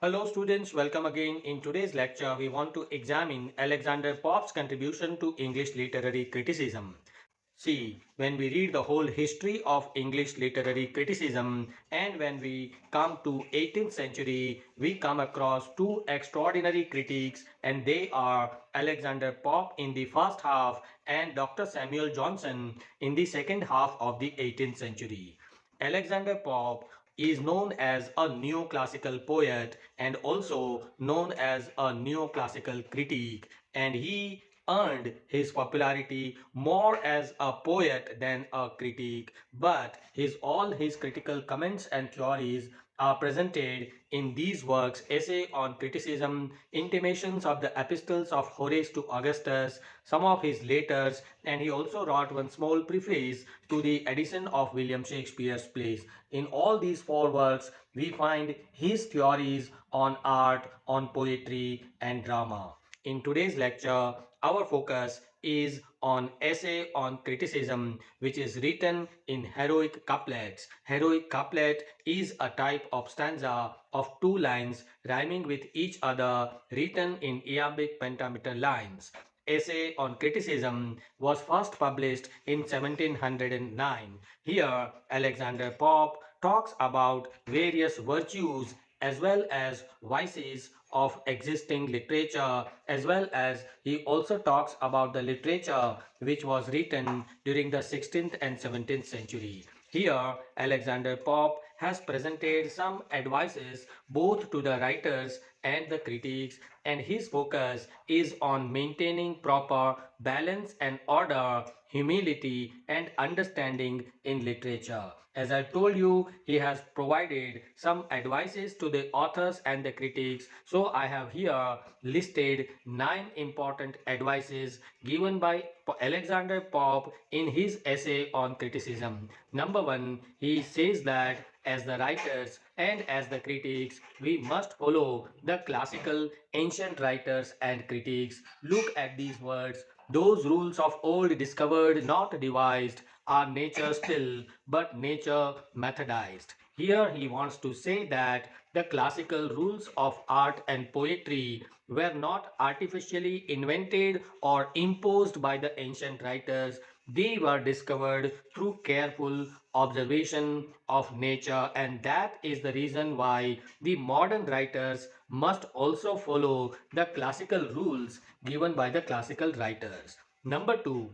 Hello students, welcome again. In today's lecture, we want to examine Alexander Pope's contribution to English literary criticism. See, when we read the whole history of English literary criticism and when we come to 18th century, we come across two extraordinary critics and they are Alexander Pope in the first half and Dr. Samuel Johnson in the second half of the 18th century. Alexander Pope is known as a neoclassical poet and also known as a neoclassical critic, and he earned his popularity more as a poet than a critic, but all his critical comments and theories are presented in these works: Essay on Criticism, Intimations of the Epistles of Horace to Augustus, some of his letters, and he also wrote one small preface to the edition of William Shakespeare's plays. In all these four works, we find his theories on art, on poetry, and drama. In today's lecture, our focus is on Essay on Criticism, which is written in heroic couplets. Heroic couplet is a type of stanza of two lines rhyming with each other, written in iambic pentameter lines. Essay on Criticism was first published in 1709. Here, Alexander Pope talks about various virtues as well as vices of existing literature, as well as he also talks about the literature which was written during the 16th and 17th century. Here, Alexander Pope has presented some advices both to the writers and the critics, and his focus is on maintaining proper balance and order, humility, and understanding in literature. As I told you, he has provided some advices to the authors and the critics. So I have here listed 9 important advices given by Alexander Pope in his essay on criticism. Number 1, he says that as the writers and as the critics, we must follow the classical ancient writers and critics. Look at these words. Those rules of old discovered, not devised, are nature still, but nature methodized. Here he wants to say that the classical rules of art and poetry were not artificially invented or imposed by the ancient writers. They were discovered through careful observation of nature, and that is the reason why the modern writers must also follow the classical rules given by the classical writers. Number 2,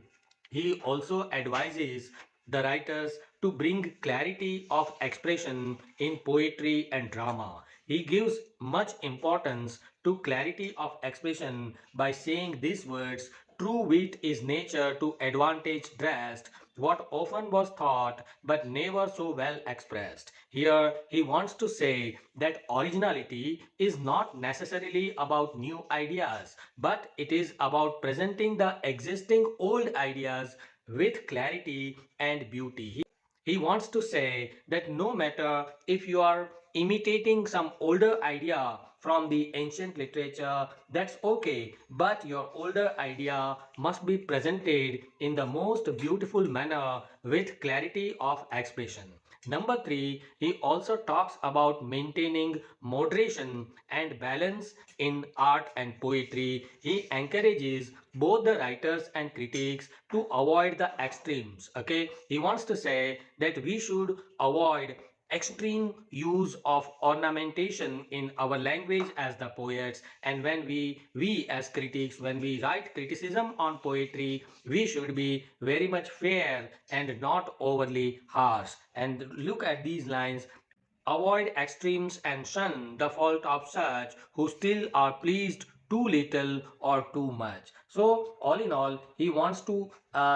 he also advises the writers to bring clarity of expression in poetry and drama. He gives much importance to clarity of expression by saying these words: true wit is nature to advantage dressed, what often was thought but never so well expressed. Here he wants to say that originality is not necessarily about new ideas, but it is about presenting the existing old ideas with clarity and beauty. He wants to say that no matter if you are imitating some older idea from the ancient literature, that's okay, but your older idea must be presented in the most beautiful manner with clarity of expression. Number 3, he also talks about maintaining moderation and balance in art and poetry. He encourages both the writers and critics to avoid the extremes. Okay, he wants to say that we should avoid extreme use of ornamentation in our language as the poets, and when we as critics, when we write criticism on poetry, we should be very much fair and not overly harsh. And look at these lines: avoid extremes and shun the fault of such who still are pleased too little or too much. So, all in all, he wants to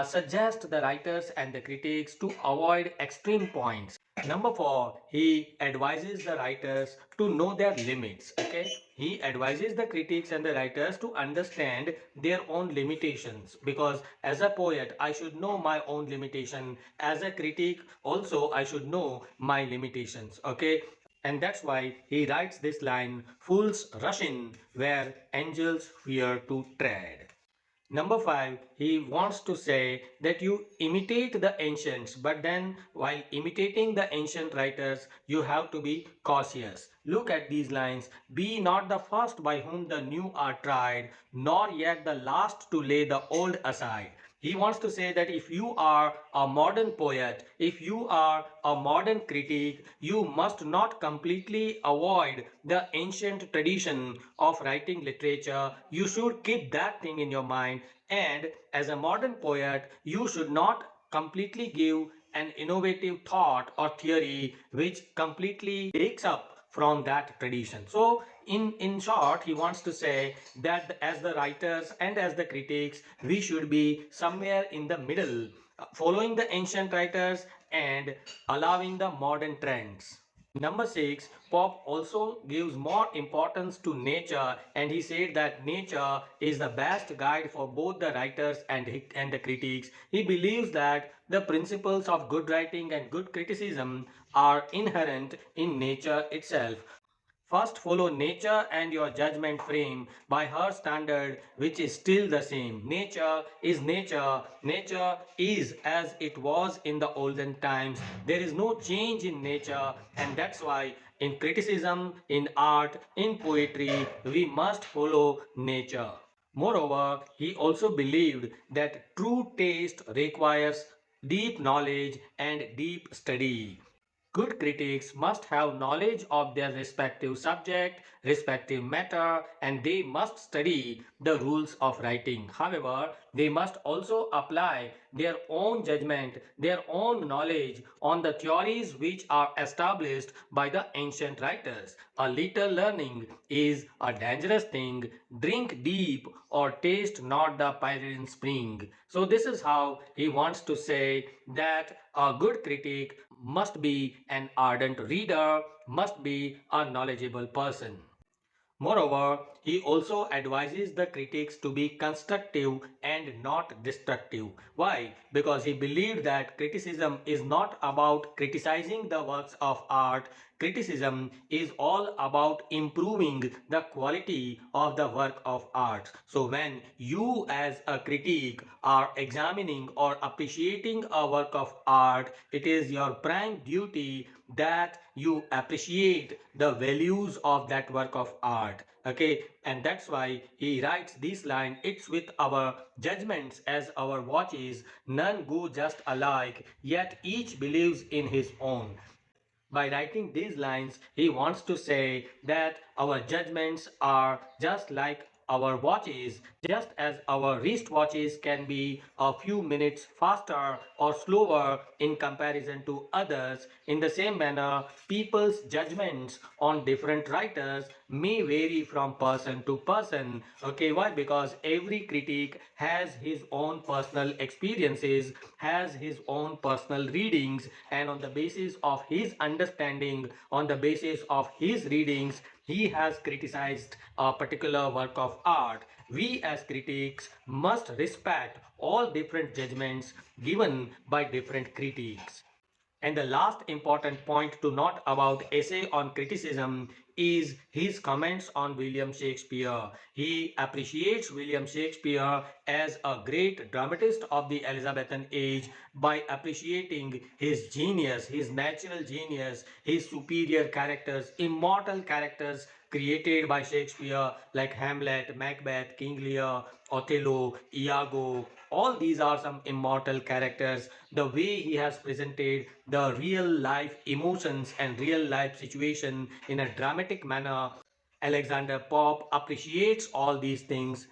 suggest the writers and the critics to avoid extreme points. Number 4, he advises the writers to know their limits. Okay, he advises the critics and the writers to understand their own limitations, because as a poet I should know my own limitation, as a critic also I should know my limitations. Okay, and that's why he writes this line: fools rush in where angels fear to tread. Number five, he wants to say that you imitate the ancients, but then while imitating the ancient writers, you have to be cautious. Look at these lines. Be not the first by whom the new are tried, nor yet the last to lay the old aside. He wants to say that if you are a modern poet, if you are a modern critic, you must not completely avoid the ancient tradition of writing literature. You should keep that thing in your mind. And as a modern poet, you should not completely give an innovative thought or theory which completely takes up from that tradition. So in short, he wants to say that as the writers and as the critics, we should be somewhere in the middle, following the ancient writers and allowing the modern trends. Number six, Pop also gives more importance to nature, and he said that nature is the best guide for both the writers and the critics. He believes that the principles of good writing and good criticism are inherent in nature itself. First, follow nature and your judgment frame by her standard, which is still the same. Nature is nature. Nature is as it was in the olden times. There is no change in nature, and that's why in criticism, in art, in poetry, we must follow nature. Moreover, he also believed that true taste requires deep knowledge and deep study. Good critics must have knowledge of their respective subject, respective matter, and they must study the rules of writing. However, they must also apply their own judgment, their own knowledge on the theories which are established by the ancient writers. A little learning is a dangerous thing. Drink deep or taste not the Pyrenean spring. So this is how he wants to say that a good critic must be an ardent reader, must be a knowledgeable person. Moreover, he also advises the critics to be constructive and not destructive. Why? Because he believed that criticism is not about criticizing the works of art. Criticism is all about improving the quality of the work of art. So when you as a critic are examining or appreciating a work of art, it is your prime duty that you appreciate the values of that work of art. Okay, and that's why he writes this line: it's with our judgments as our watches, none go just alike, yet each believes in his own. By writing these lines, he wants to say that our judgments are just like our watches, just as our wristwatches can be a few minutes faster or slower in comparison to others. In the same manner, people's judgments on different writers may vary from person to person. Okay, why? Because every critic has his own personal experiences, has his own personal readings, and on the basis of his understanding, on the basis of his readings, he has criticized a particular work of art. We as critics must respect all different judgments given by different critics. And the last important point to note about essay on criticism is his comments on William Shakespeare. He appreciates William Shakespeare as a great dramatist of the Elizabethan age by appreciating his genius, his natural genius, his superior characters, immortal characters created by Shakespeare like Hamlet, Macbeth, King Lear, Othello, Iago. All these are some immortal characters. The way he has presented the real life emotions and real life situation in a dramatic manner, Alexander Pope appreciates all these things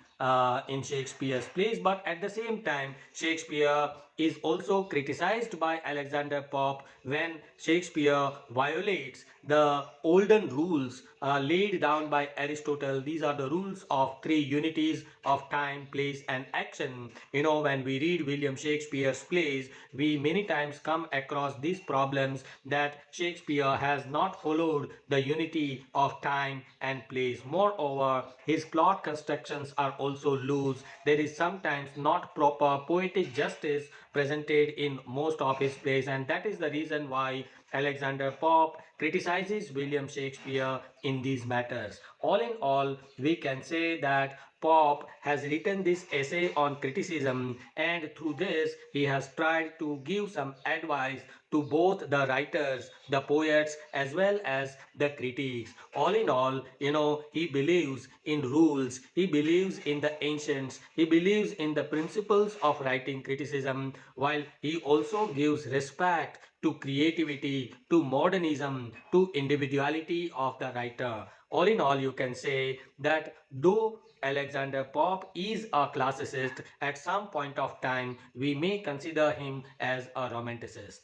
in Shakespeare's plays, but at the same time, Shakespeare is also criticized by Alexander Pope when Shakespeare violates the olden rules laid down by Aristotle. These are the rules of three unities of time, place, and action. You know, when we read William Shakespeare's plays, we many times come across these problems that Shakespeare has not followed the unity of time and place. Moreover, his plot constructions are also loose. There is sometimes not proper poetic justice presented in most of his plays, and that is the reason why Alexander Pope criticizes William Shakespeare in these matters. All in all, we can say that Pope has written this essay on criticism, and through this he has tried to give some advice to both the writers, the poets, as well as the critics. All in all, he believes in rules, he believes in the ancients, he believes in the principles of writing criticism, while he also gives respect to creativity, to modernism, to individuality of the writer. All in all, you can say that though Alexander Pope is a classicist, at some point of time we may consider him as a romanticist.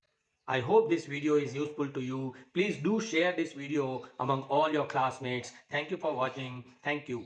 I hope this video is useful to you. Please do share this video among all your classmates. Thank you for watching. Thank you.